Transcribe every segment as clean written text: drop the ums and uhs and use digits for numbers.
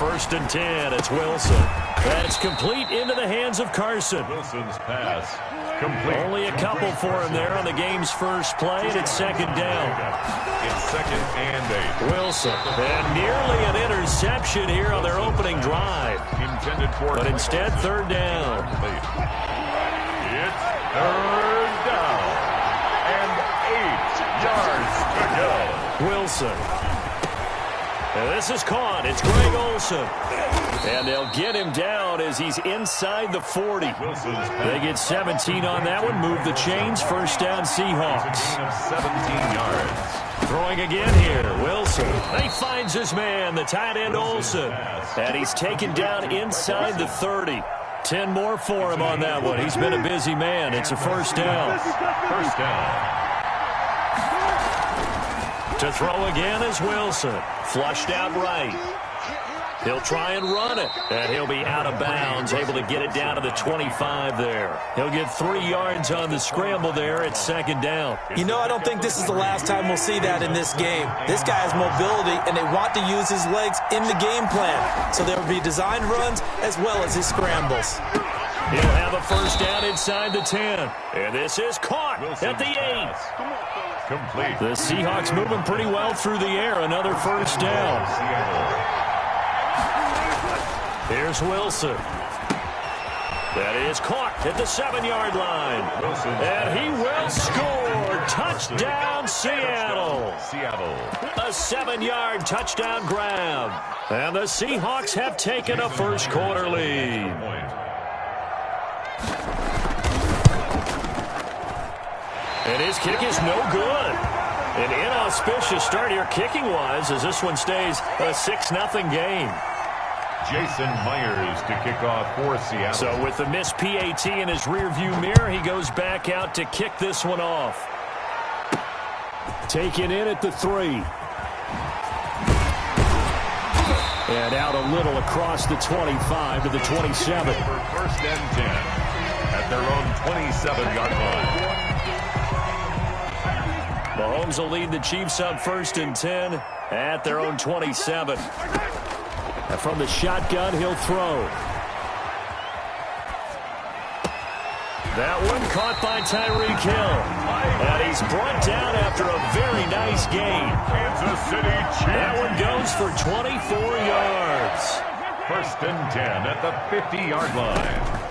first and 10. It's Wilson. That's complete into the hands of Carson. Wilson's pass complete. Only a couple for him there on the game's first play, and it's second down. It's second and 8. Wilson. And nearly an interception here on their opening drive. Intended for, but instead, third down. It's third down. And 8 yards to go. Wilson. And this is caught. It's Greg Olsen. And they'll get him down as he's inside the 40. They get 17 on that one. Move the chains. First down, Seahawks. 17 yards. Throwing again here. Wilson. He finds his man, the tight end Olsen. And he's taken down inside the 30. 10 more for him on that one. He's been a busy man. It's a first down. First down. To throw again is Wilson. Flushed out right. He'll try and run it. And he'll be out of bounds, able to get it down to the 25 there. He'll get 3 yards on the scramble there at second down. You know, I don't think this is the last time we'll see that in this game. This guy has mobility, and they want to use his legs in the game plan. So there will be designed runs as well as his scrambles. He'll have a first down inside the 10. And this is caught at the 8. Complete. The Seahawks moving pretty well through the air. Another first down. Here's Wilson. That is caught at the 7-yard line. And he will score. Touchdown, Seattle. A 7-yard touchdown grab. And the Seahawks have taken a first quarter lead. And his kick is no good. An inauspicious start here kicking-wise as this one stays a 6-0 game. Jason Myers to kick off for Seattle. So with the missed PAT in his rearview mirror, he goes back out to kick this one off. Taken in at the 3. And out a little across the 25 to the 27. First and 10 at their own 27-yard line. Mahomes will lead the Chiefs up first and 10 at their own 27. And from the shotgun, he'll throw. That one caught by Tyreek Hill. And he's brought down after a very nice game. Kansas City Chiefs. That one goes for 24 yards. First and 10 at the 50-yard line.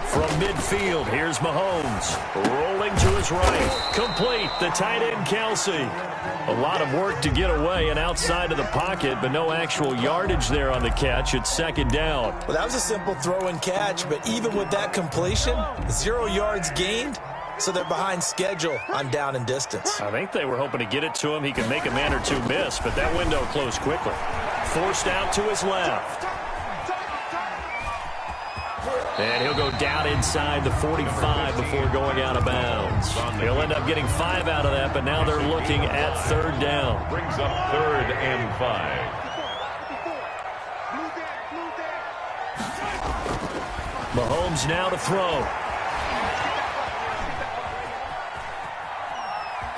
From midfield, here's Mahomes. Rolling to his right. Complete, the tight end Kelsey. A lot of work to get away and outside of the pocket, but no actual yardage there on the catch. It's second down. Well, that was a simple throw and catch, but even with that completion, 0 yards gained, so they're behind schedule on down and distance. I think they were hoping to get it to him. He could make a man or two miss, but that window closed quickly. Forced out to his left. And he'll go down inside the 45 before going out of bounds. He'll end up getting 5 out of that, but now they're looking at third down. Brings up third and 5. Mahomes now to throw.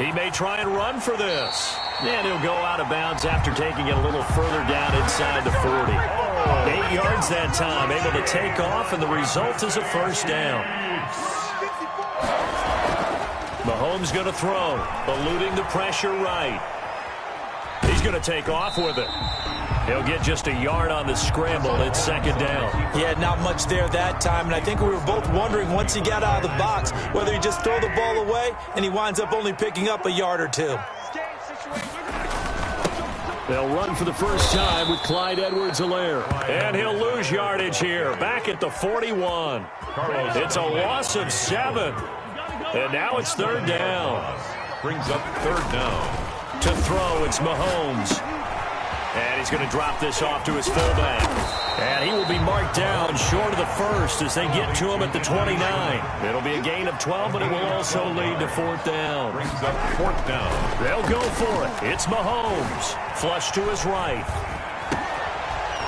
He may try and run for this. And he'll go out of bounds after taking it a little further down inside the 40. 8 yards that time, able to take off, and the result is a first down. Mahomes going to throw, eluding the pressure right. He's going to take off with it. He'll get just a yard on the scramble. It's second down. Yeah, not much there that time, and I think we were both wondering once he got out of the box whether he just throw the ball away, and he winds up only picking up a yard or two. They'll run for the first time with Clyde Edwards-Helaire. And he'll lose yardage here, back at the 41. It's a loss of 7. And now it's third down. Brings up third down. To throw, it's Mahomes. And he's going to drop this off to his fullback. And he will be marked down short of the first as they get to him at the 29. It'll be a gain of 12, but it will also lead to fourth down. Brings up fourth down. They'll go for it. It's Mahomes. Flush to his right.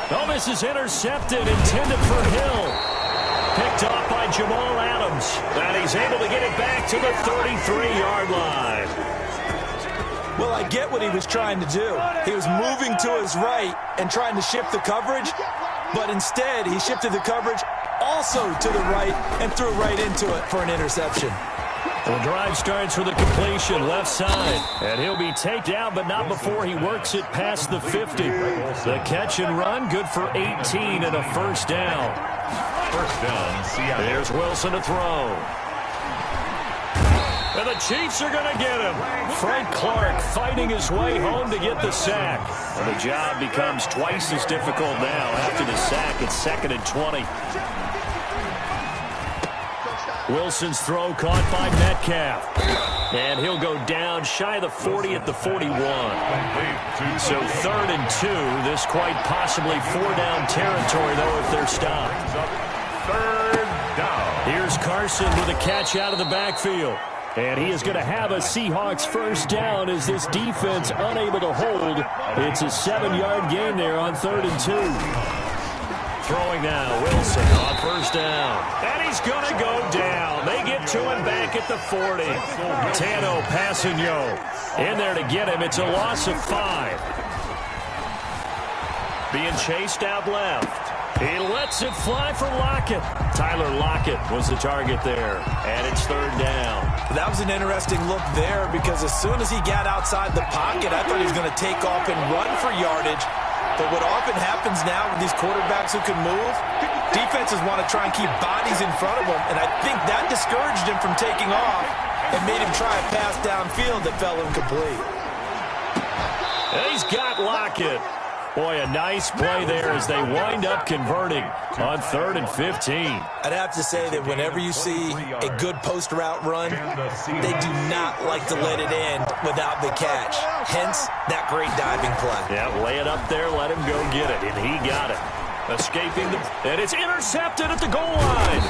Oh, this is intercepted, intended for Hill. Picked off by Jamal Adams. And he's able to get it back to the 33-yard line. Well, I get what he was trying to do. He was moving to his right and trying to shift the coverage, but instead he shifted the coverage also to the right and threw right into it for an interception. The drive starts with a completion left side, and he'll be taken down, but not before he works it past the 50. The catch and run, good for 18 and a first down. First down, Seattle. There's Wilson to throw. And the Chiefs are going to get him. Frank Clark fighting his way home to get the sack. And the job becomes twice as difficult now after the sack. It's 2nd and 20. Wilson's throw caught by Metcalf. And he'll go down shy of the 40 at the 41. So 3rd and 2. This quite possibly 4-down territory, though, if they're stopped. 3rd down. Here's Carson with a catch out of the backfield. And he is going to have a Seahawks first down as this defense unable to hold. It's a 7-yard gain there on 3rd and 2. Throwing now, Wilson on first down. And he's going to go down. They get to him back at the 40. Tano Passanio in there to get him. It's a loss of 5. Being chased out left. He lets it fly for Lockett. Tyler Lockett was the target there. And it's 3rd down. That was an interesting look there because as soon as he got outside the pocket, I thought he was going to take off and run for yardage. But what often happens now with these quarterbacks who can move, defenses want to try and keep bodies in front of them, and I think that discouraged him from taking off and made him try a pass downfield that fell incomplete. And he's got Lockett. Boy, a nice play there as they wind up converting on 3rd and 15. I'd have to say that whenever you see a good post route run, they do not like to let it end without the catch. Hence, that great diving play. Yeah, lay it up there, let him go get it, and he got it. Escaping and it's intercepted at the goal line.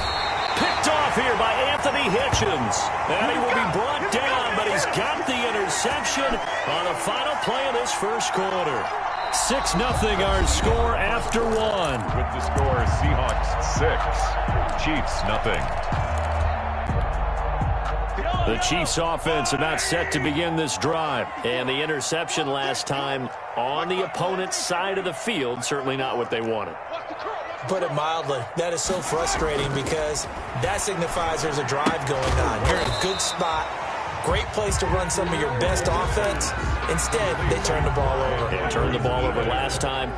Picked off here by Anthony Hitchens. And he will be brought down, but he's got the interception on the final play of this first quarter. 6-0 our score after 1. With the score, Seahawks 6, Chiefs 0. The Chiefs offense about set to begin this drive. And the interception last time on the opponent's side of the field, certainly not what they wanted. Put it mildly, that is so frustrating because that signifies there's a drive going on. You're in a good spot. Great place to run some of your best offense. Instead, they turn the ball over. They turned the ball over last time.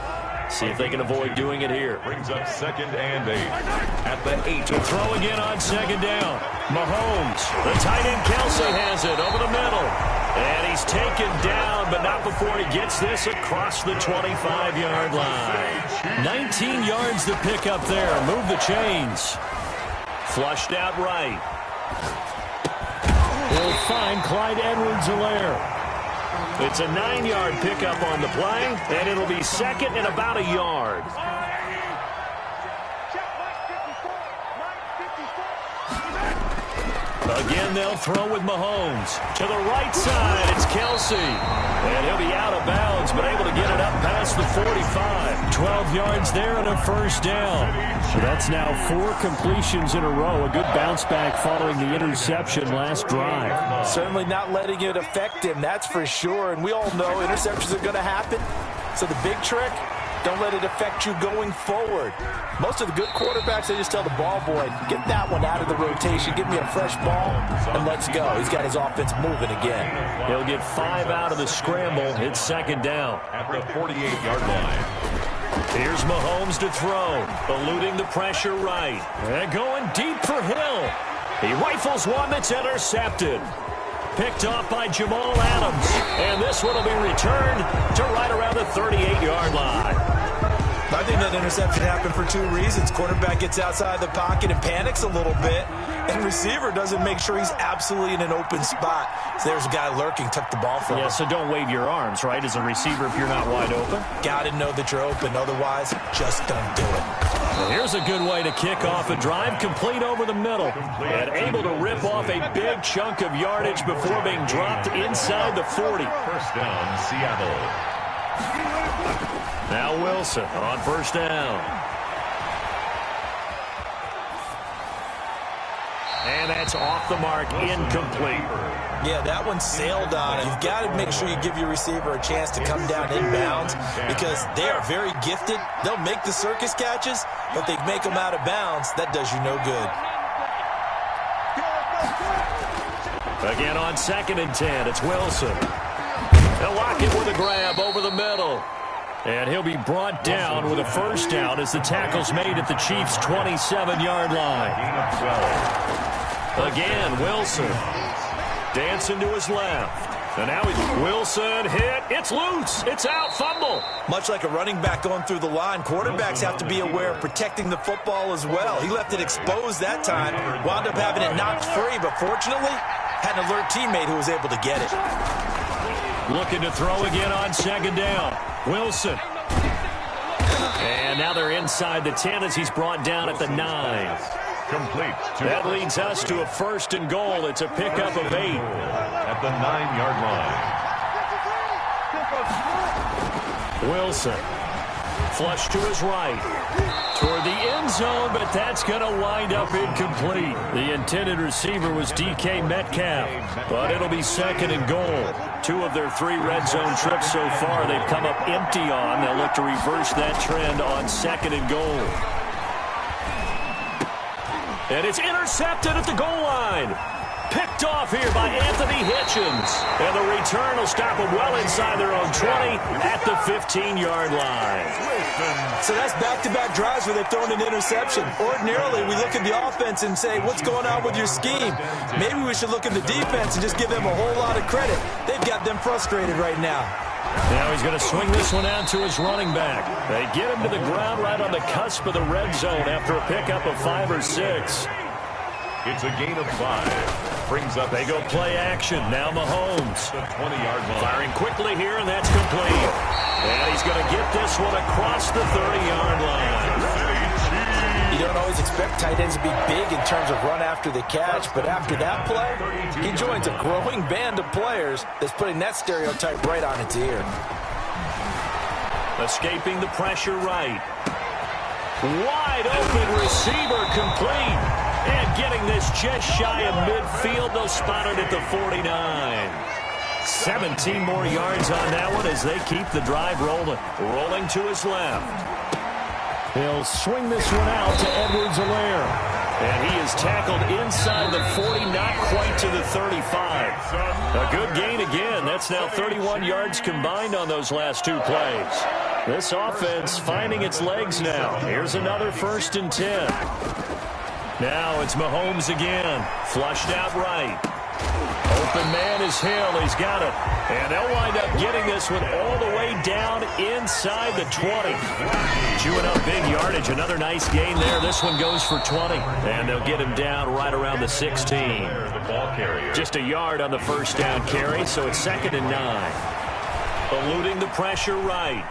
See if they can avoid doing it here. Brings up 2nd and 8 at the 8. To throw again on 2nd down. Mahomes, the tight end Kelsey has it over the middle. And he's taken down, but not before he gets this across the 25-yard line. 19 yards to pick up there. Move the chains. Flushed out right. He'll find Clyde Edwards-Helaire. It's a 9-yard pickup on the play, and it'll be 2nd and about a yard. Again, they'll throw with Mahomes. To the right side, it's Kelsey. And he'll be out of bounds, but able to get it up past the 45. 12 yards there and a first down. So that's now 4 completions in a row. A good bounce back following the interception last drive. Certainly not letting it affect him, that's for sure. And we all know interceptions are going to happen. So the big trick, don't let it affect you going forward. Most of the good quarterbacks, they just tell the ball boy, get that one out of the rotation, give me a fresh ball, and let's go. He's got his offense moving again. He'll get 5 out of the scramble. It's 2nd down. At the 48-yard line. Here's Mahomes to throw, eluding the pressure right. And going deep for Hill. He rifles one that's intercepted. Picked off by Jamal Adams. And this one will be returned to right around the 38-yard line. I think that interception happened for 2 reasons. Quarterback gets outside the pocket and panics a little bit. And receiver doesn't make sure he's absolutely in an open spot. So there's a guy lurking, took the ball from him. Yeah, so don't wave your arms, right, as a receiver if you're not wide open. Got to know that you're open. Otherwise, just don't do it. Well, here's a good way to kick off a drive, complete over the middle. And able to rip off a big chunk of yardage before being dropped inside the 40. First down, Seattle. Now Wilson on first down. And that's off the mark, incomplete. Yeah, that one sailed on. You've got to make sure you give your receiver a chance to come down inbounds because they are very gifted. They'll make the circus catches, but they make them out of bounds. That does you no good. Again on 2nd and 10, it's Wilson. They'll lock it with a grab over the middle. And he'll be brought down with a first down as the tackle's made at the Chiefs' 27-yard line. Again, Wilson dancing to his left. And now Wilson hit. It's loose. It's out. Fumble. Much like a running back going through the line, quarterbacks have to be aware of protecting the football as well. He left it exposed that time. Wound up having it knocked free, but fortunately had an alert teammate who was able to get it. Looking to throw again on 2nd down. Wilson. And now they're inside the 10 as he's brought down at the 9. Complete. That leads us to a 1st and goal. It's a pickup of 8. At the 9-yard line. Wilson. Flush to his right. Toward the end zone, but that's going to wind up incomplete. The intended receiver was DK Metcalf, but it'll be 2nd and goal. 2 of their 3 red zone trips so far they've come up empty on. They'll look to reverse that trend on 2nd and goal. And it's intercepted at the goal line. Picked off here by Anthony Hitchens. And the return will stop them well inside their own 20 at the 15-yard line. So that's back-to-back drives where they've thrown an interception. Ordinarily, we look at the offense and say, what's going on with your scheme? Maybe we should look at the defense and just give them a whole lot of credit. They've got them frustrated right now. Now he's going to swing this one out to his running back. They get him to the ground right on the cusp of the red zone after a pickup of 5 or 6. It's a gain of 5. Brings up. They go play action. Now Mahomes. The 20-yard line. Firing quickly here, and that's complete. And he's going to get this one across the 30-yard line. You don't always expect tight ends to be big in terms of run after the catch, but after that play, he joins a growing band of players that's putting that stereotype right on its ear. Escaping the pressure right. Wide open receiver complete. And getting this just shy of midfield. They'll spot it at the 49. 17 more yards on that one as they keep the drive rolling. Rolling to his left. He'll swing this one out to Edwards-Helaire. And he is tackled inside the 40, not quite to the 35. A good gain again. That's now 31 yards combined on those last 2 plays. This offense finding its legs now. Here's another 1st and 10. Now it's Mahomes again. Flushed out right. Open man is Hill. He's got it. And they'll wind up getting this one all the way down inside the 20. Chewing up big yardage. Another nice gain there. This one goes for 20. And they'll get him down right around the 16. Just a yard on the first down carry, so it's 2nd and 9. Eluding the pressure right.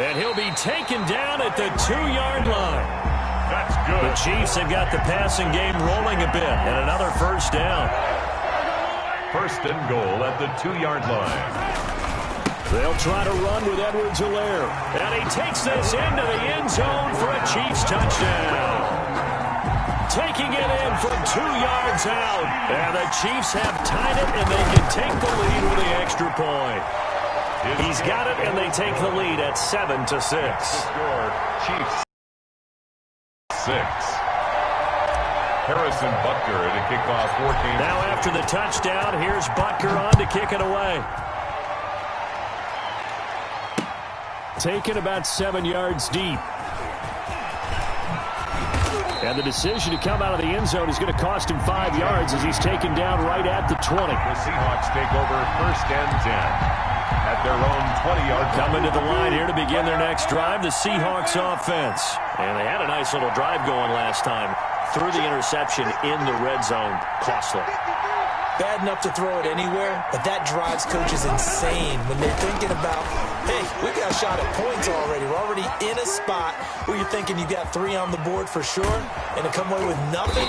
And he'll be taken down at the 2-yard line. That's good. The Chiefs have got the passing game rolling a bit, and another first down. 1st and goal at the 2-yard line. They'll try to run with Edwards-Helaire. And he takes this into the end zone for a Chiefs touchdown. Taking it in from 2 yards out. And the Chiefs have tied it, and they can take the lead with the extra point. He's got it, and they take the lead at 7-6. Score, Chiefs 6. Harrison Butker to kick off 14. Now after the touchdown, here's Butker on to kick it away. Taken about 7 yards deep. And the decision to come out of the end zone is going to cost him 5 yards as he's taken down right at the 20. The Seahawks take over 1st and 10. At their own 20-yard line. Coming to the line here to begin their next drive, the Seahawks offense. And they had a nice little drive going last time. Threw the interception in the red zone. Costly. Bad enough to throw it anywhere, but that drives coaches insane when they're thinking about, hey, we got a shot at points already. We're already in a spot where you're thinking you got 3 on the board for sure, and to come away with nothing,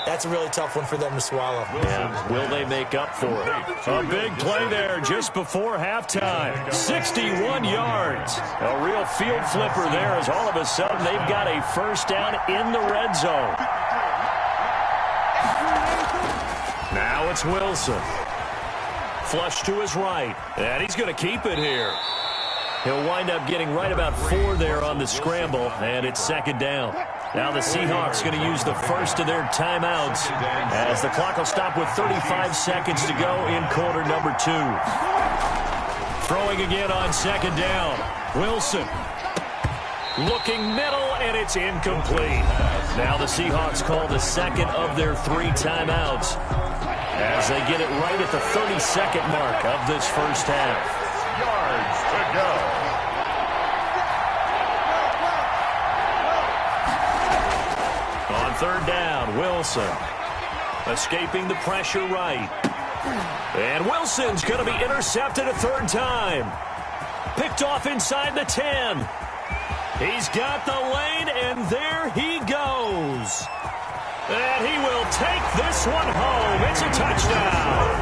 that's a really tough one for them to swallow. Yeah. Will they make up for it? A big play there just before halftime. 61 yards. A real field flipper there as all of a sudden they've got a first down in the red zone. Now it's Wilson. Flush to his right. And he's going to keep it here. He'll wind up getting right about 4 there on the scramble, and it's second down. Now the Seahawks going to use the first of their timeouts as the clock will stop with 35 seconds to go in quarter number 2. Throwing again on second down. Wilson looking middle, and it's incomplete. Now the Seahawks call the second of their 3 timeouts as they get it right at the 32nd mark of this first half. Yards to go. On third down, Wilson escaping the pressure right. And Wilson's going to be intercepted a third time. Picked off inside the 10. He's got the lane, and there he goes. And he will take this one home. It's a touchdown.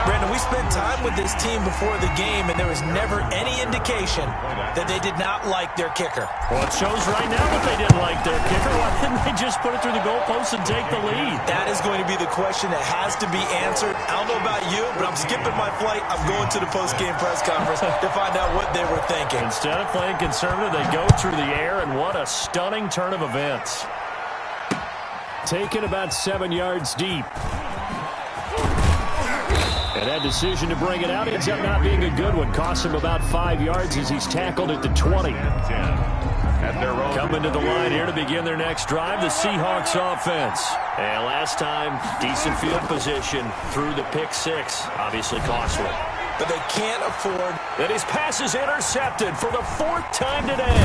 Brandon, we spent time with this team before the game, and there was never any indication that they did not like their kicker. Well, it shows right now that they didn't like their kicker. Why didn't they just put it through the goalpost and take the lead? That is going to be the question that has to be answered. I don't know about you, but I'm skipping my flight. I'm going to the post-game press conference to find out what they were thinking. Instead of playing conservative, they go through the air, and what a stunning turn of events. Taken about 7 yards deep. And that decision to bring it out ends up not being a good one. Costs him about 5 yards as he's tackled at the 20. Coming to the line here to begin their next drive, the Seahawks offense. And last time, decent field position through the pick 6. Obviously costly. But they can't afford. And his pass is intercepted for the 4th time today.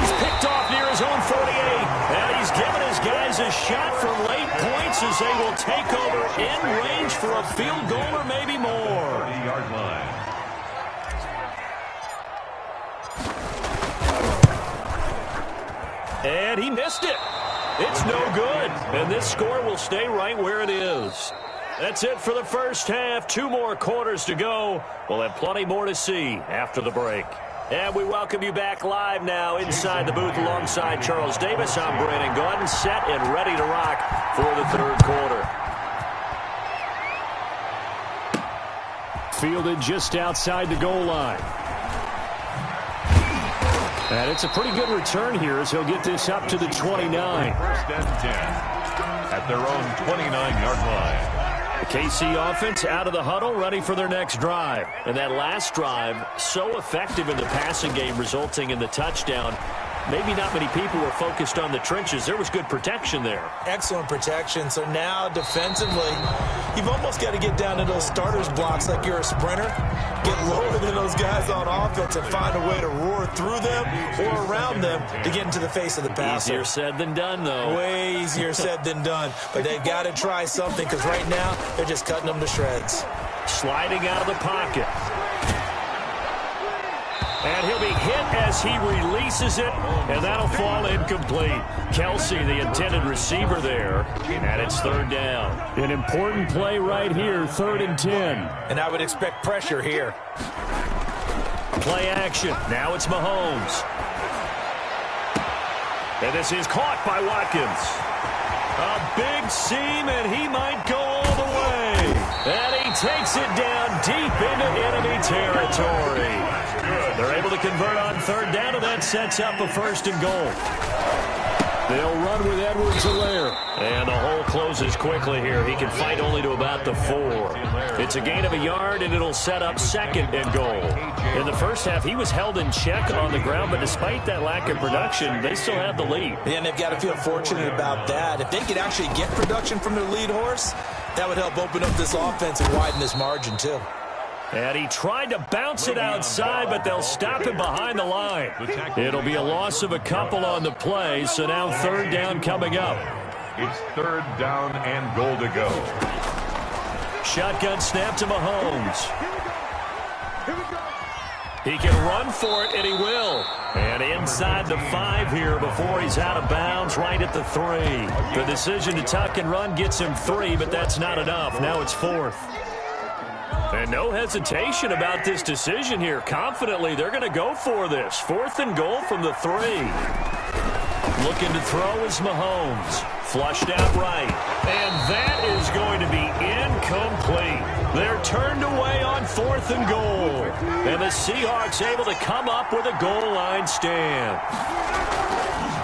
He's picked off near his own 48. And he's given his guys a shot for late points as they will take over in range for a field goal or maybe more. 30-yard line. And he missed it. It's no good. And this score will stay right where it is. That's it for the first half. 2 more quarters to go. We'll have plenty more to see after the break. And we welcome you back live now inside the booth alongside Charles Davis. I'm Brandon Gaudin, set and ready to rock for the third quarter. Fielded just outside the goal line. And it's a pretty good return here as he'll get this up to the 29. First and 10 at their own 29-yard line. The KC offense out of the huddle, ready for their next drive. And that last drive, so effective in the passing game, resulting in the touchdown. Maybe not many people were focused on the trenches. There was good protection there. Excellent protection. So now defensively, you've almost got to get down to those starters blocks like you're a sprinter. Get lower than those guys on offense and find a way to roar through them or around them to get into the face of the passer. Easier said than done, though. Way easier said than done. But they've got to try something because right now they're just cutting them to shreds. Sliding out of the pocket. And he'll be hit as he releases it, and that'll fall incomplete. Kelsey, the intended receiver there, and it's third down. An important play right here, 3rd and 10. And I would expect pressure here. Play action. Now it's Mahomes. And this is caught by Watkins. A big seam, and he might go all the way. And he takes it down deep into enemy territory. They're able to convert on third down, and that sets up a 1st and goal. They'll run with Edwards-Helaire. And the hole closes quickly here. He can fight only to about the 4. It's a gain of a yard, and it'll set up 2nd and goal. In the first half, he was held in check on the ground, but despite that lack of production, they still have the lead. And they've got to feel fortunate about that. If they could actually get production from their lead horse, that would help open up this offense and widen this margin, too. And he tried to bounce it outside, but they'll stop him behind the line. It'll be a loss of a couple on the play, so now 3rd down coming up. It's 3rd down and goal to go. Shotgun snap to Mahomes. He can run for it, and he will. And inside the 5 here before he's out of bounds, right at the 3. The decision to tuck and run gets him 3, but that's not enough. Now it's 4th. And no hesitation about this decision here. Confidently, they're going to go for this. 4th and goal from the 3. Looking to throw is Mahomes. Flushed out right. And turned away on 4th and goal. And the Seahawks able to come up with a goal line stand.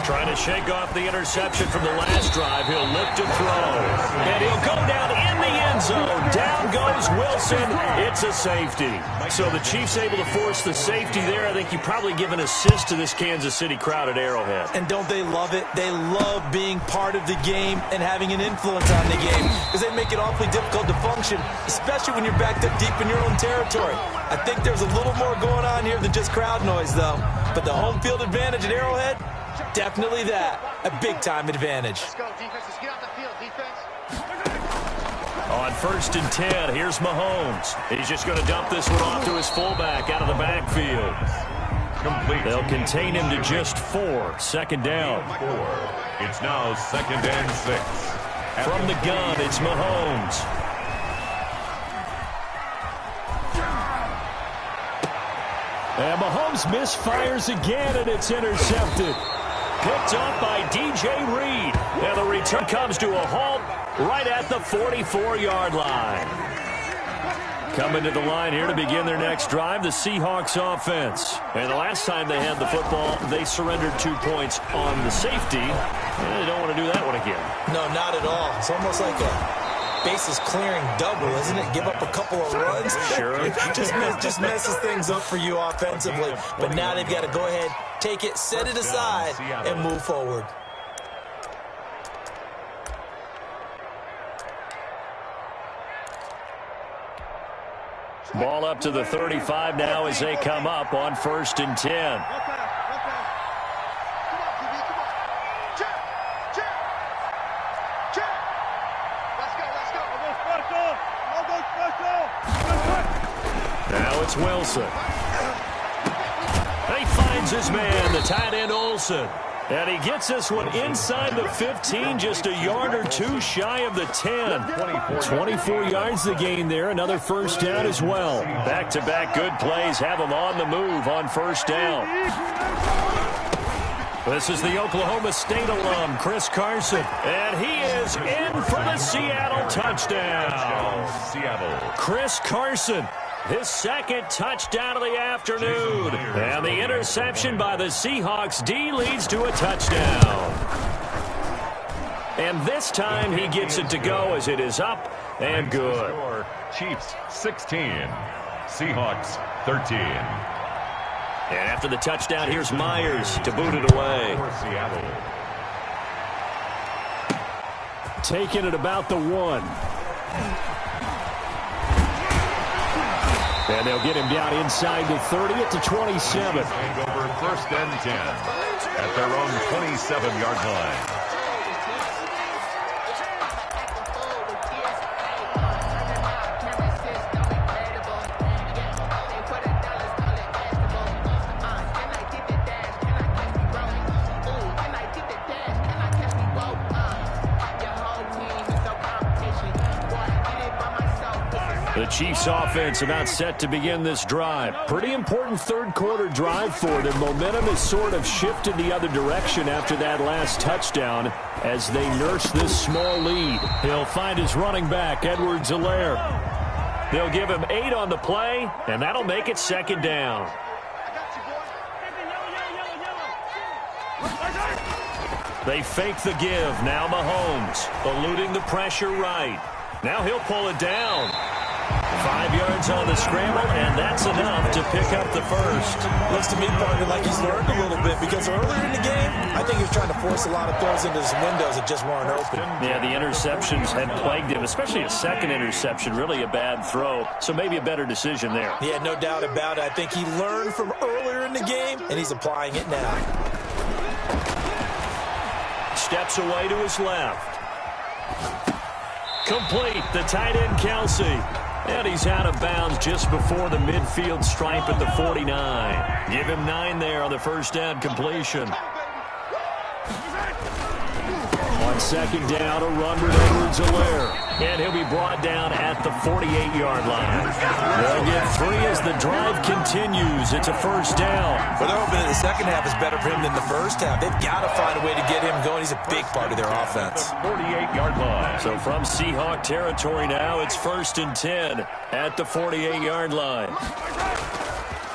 Trying to shake off the interception from the last drive. He'll look to throw. And he'll go down in the end zone. Down goes Wilson. It's a safety. So the Chiefs able to force the safety there. I think you probably give an assist to this Kansas City crowd at Arrowhead. And don't they love it? They love being part of the game and having an influence on the game because they make it awfully difficult to function, especially when you're backed up deep in your own territory. I think there's a little more going on here than just crowd noise, though. But the home field advantage at Arrowhead, definitely that. A big-time advantage. Let's go, defense. Let's get out the field, defense. On 1st and 10, here's Mahomes. He's just going to dump this one off to his fullback out of the backfield. Complete. They'll contain him to just 4. 2nd down. 4. It's now 2nd and 6. From the gun, it's Mahomes. And Mahomes misfires again, and it's intercepted. Picked up by D.J. Reed. And the return comes to a halt right at the 44-yard line. Coming to the line here to begin their next drive, the Seahawks offense. And the last time they had the football, they surrendered 2 points on the safety. And they don't want to do that one again. No, not at all. It's almost like a bases clearing double, isn't it? Give up a couple of runs. Sure. just messes things up for you offensively. But now they've got to go ahead, take it, set it aside, and move forward. Ball up to the 35 now as they come up on 1st and 10. Now it's Wilson. He finds his man, the tight end Olsen. And he gets this one inside the 15, just a yard or 2 shy of the 10. 24 yards the gain there, another 1st down as well. Back-to-back good plays have him on the move on 1st down. This is the Oklahoma State alum, Chris Carson. And he is in for the Seattle touchdown. Chris Carson, his 2nd touchdown of the afternoon. And the interception by the Seahawks D leads to a touchdown. And this time he gets it to go as it is up and good. Chiefs 16, Seahawks 13. And after the touchdown, here's Myers to boot it away. Taking it about the 1. And they'll get him down inside the 30 at the 27. Over 1st and 10 at their own 27-yard line. The Chiefs offense about set to begin this drive. Pretty important 3rd quarter drive for them. Momentum has sort of shifted the other direction after that last touchdown as they nurse this small lead. He'll find his running back, Edwards-Helaire. They'll give him 8 on the play, and that'll make it 2nd down. They fake the give. Now Mahomes eluding the pressure right. Now he'll pull it down. 5 yards on the scramble, and that's enough to pick up the 1st. Looks to me, partner, like he's learned a little bit because earlier in the game, I think he was trying to force a lot of throws into his windows that just weren't open. Yeah, the interceptions had plagued him, especially a 2nd interception, really a bad throw. So maybe a better decision there. Yeah, no doubt about it. I think he learned from earlier in the game, and he's applying it now. Steps away to his left. Complete, the tight end Kelsey. And he's out of bounds just before the midfield stripe at the 49. Give him 9 there on the 1st down completion. On On second down, a run with Edwards-Helaire. And he'll be brought down at the 48-yard line. They'll get 3 as the drive continues. It's a first down. But they're hoping that the second half is better for him than the first half. They've got to find a way to get him going. He's a big part of their offense. 48-yard line. So from Seahawk territory now, it's 1st and 10 at the 48-yard line.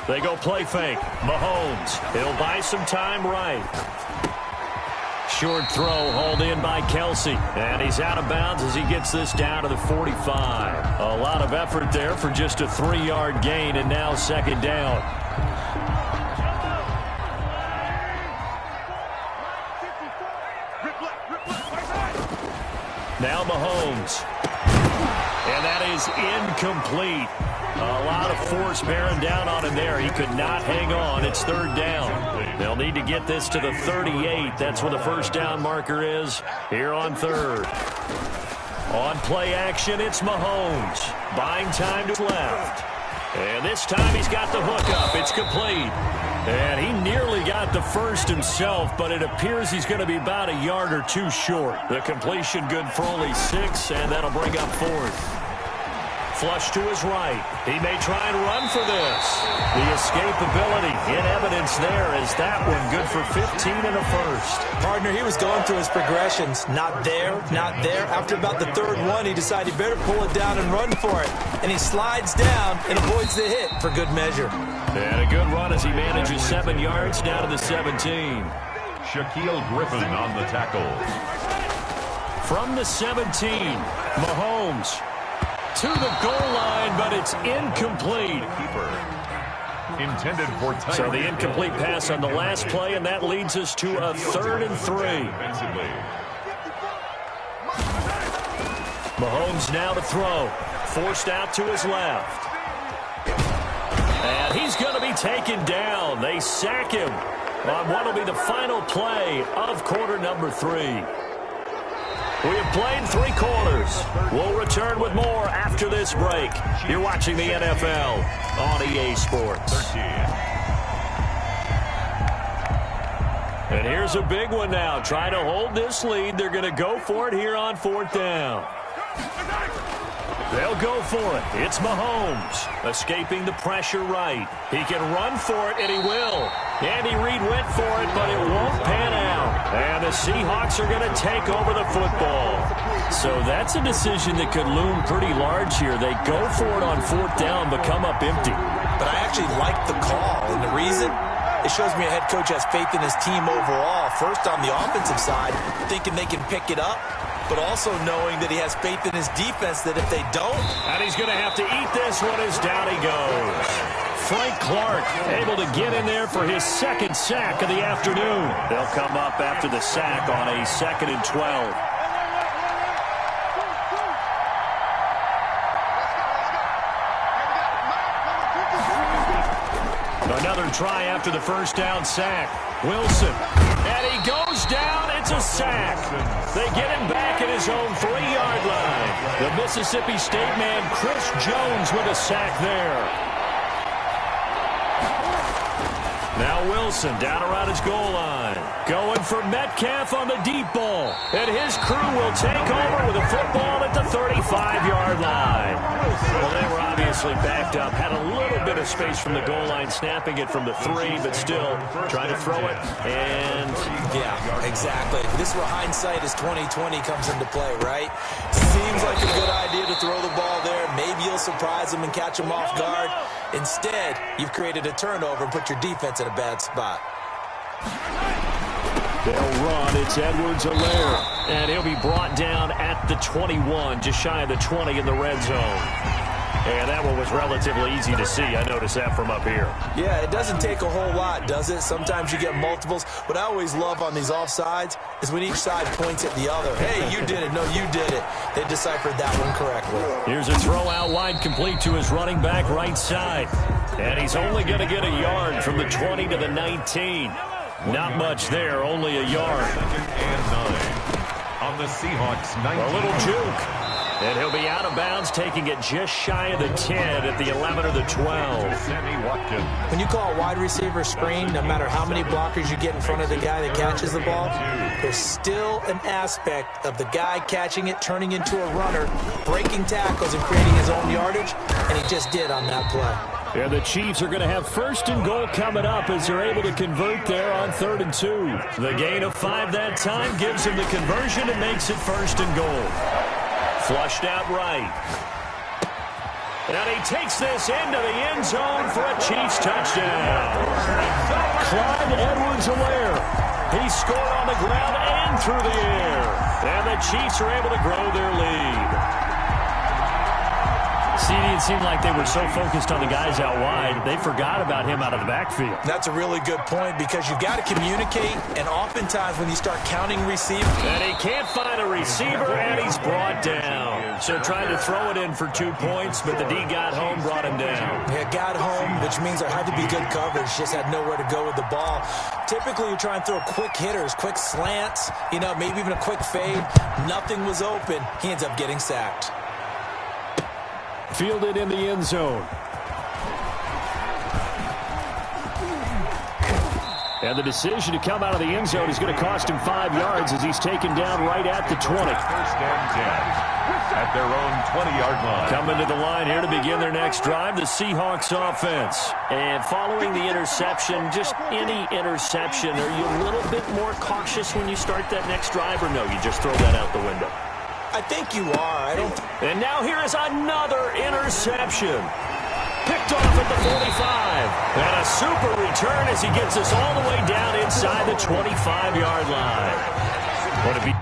They go play fake. Mahomes. He'll buy some time right. Short throw hauled in by Kelsey. And he's out of bounds as he gets this down to the 45. A lot of effort there for just a 3-yard gain, and now second down. Now Mahomes. And that is incomplete. A lot of force bearing down on him there. He could not hang on. It's 3rd down. They'll need to get this to the 38. That's where the first down marker is here on 3rd. On play action, it's Mahomes. Buying time to his left. And this time he's got the hook up. It's complete. And he nearly got the first himself, but it appears he's going to be about a yard or 2 short. The completion good for only 6, and that'll bring up 4th. Flush to his right. He may try and run for this. The escapability in evidence there is that one good for 15 and a first. Partner, he was going through his progressions. Not there, not there. After about the 3rd one, he decided he better pull it down and run for it. And he slides down and avoids the hit for good measure. And a good run as he manages 7 yards down to the 17. Shaquille Griffin on the tackle. From the 17, Mahomes to the goal line, but it's incomplete. Intended for tight. So the incomplete pass on the last play, and that leads us to a 3rd and 3. Mahomes now to throw. Forced out to his left. And he's going to be taken down. They sack him on what will be the final play of quarter number 3. We have played 3 quarters. We'll return with more after this break. You're watching the NFL on EA Sports. And here's a big one now. Trying to hold this lead. They're going to go for it here on 4th down. They'll go for it. It's Mahomes escaping the pressure right. He can run for it, and he will. Andy Reid went for it, but it won't pan out. And the Seahawks are going to take over the football. So that's a decision that could loom pretty large here. They go for it on 4th down, but come up empty. But I actually like the call, and the reason? It shows me a head coach has faith in his team overall. First, on the offensive side, thinking they can pick it up, but also knowing that he has faith in his defense that if they don't... And he's going to have to eat this one as down he goes. Frank Clark able to get in there for his 2nd sack of the afternoon. They'll come up after the sack on a 2nd and 12. Another try after the first down sack. Wilson. And he goes down. It's a sack. They get him back at his own 3-yard line. The Mississippi State man, Chris Jones, with a sack there. Now Wilson down around his goal line. Going for Metcalf on the deep ball. And his crew will take over with a football at the 35-yard line. Well, they were obviously backed up. Had a little bit of space from the goal line, snapping it from the 3, but still trying to throw it. And yeah, exactly. This is where hindsight is 20/20 comes into play, right? Seems like a good idea to throw the ball there. Maybe you'll surprise them and catch them off guard. Instead, you've created a turnover and put your defense in a bad spot. They'll run. It's Edwards-Helaire. And he'll be brought down at the 21, just shy of the 20 in the red zone. And that one was relatively easy to see. I noticed that from up here. Yeah, it doesn't take a whole lot, does it? Sometimes you get multiples. What I always love on these offsides is when each side points at the other. Hey, you did it. No, you did it. They deciphered that one correctly. Here's a throw out wide, complete to his running back right side. And he's only going to get a yard from the 20 to the 19. Not much there, only a yard. 2nd and 9 on the Seahawks 19. A little juke. And he'll be out of bounds, taking it just shy of the 10 at the 11 or the 12. Sammy Watkins. When you call a wide receiver screen, no matter how many blockers you get in front of the guy that catches the ball, there's still an aspect of the guy catching it, turning into a runner, breaking tackles and creating his own yardage, and he just did on that play. And the Chiefs are going to have 1st and goal coming up as they're able to convert there on 3rd and 2. The gain of 5 that time gives him the conversion and makes it 1st and goal. Flushed out right. And he takes this into the end zone for a Chiefs touchdown. Clyde Edwards-Helaire. He scored on the ground and through the air. And the Chiefs are able to grow their lead. See, it seemed like they were so focused on the guys out wide, they forgot about him out of the backfield. That's a really good point because you've got to communicate, and oftentimes when you start counting receivers. And he can't find a receiver, and he's brought down. So tried to throw it in for 2 points, but the D got home, brought him down. Yeah, got home, which means there had to be good coverage. Just had nowhere to go with the ball. Typically, you're trying to throw quick hitters, quick slants, maybe even a quick fade. Nothing was open. He ends up getting sacked. Fielded in the end zone. And the decision to come out of the end zone is going to cost him 5 yards as he's taken down right at the 20. 1st and 10 at their own 20-yard line. Coming to the line here to begin their next drive, the Seahawks offense. And following the interception, just any interception, are you a little bit more cautious when you start that next drive, or no, you just throw that out the window? I think you are. And now here is another interception. Picked off at the 45. And a super return as he gets us all the way down inside the 25-yard line. Would it be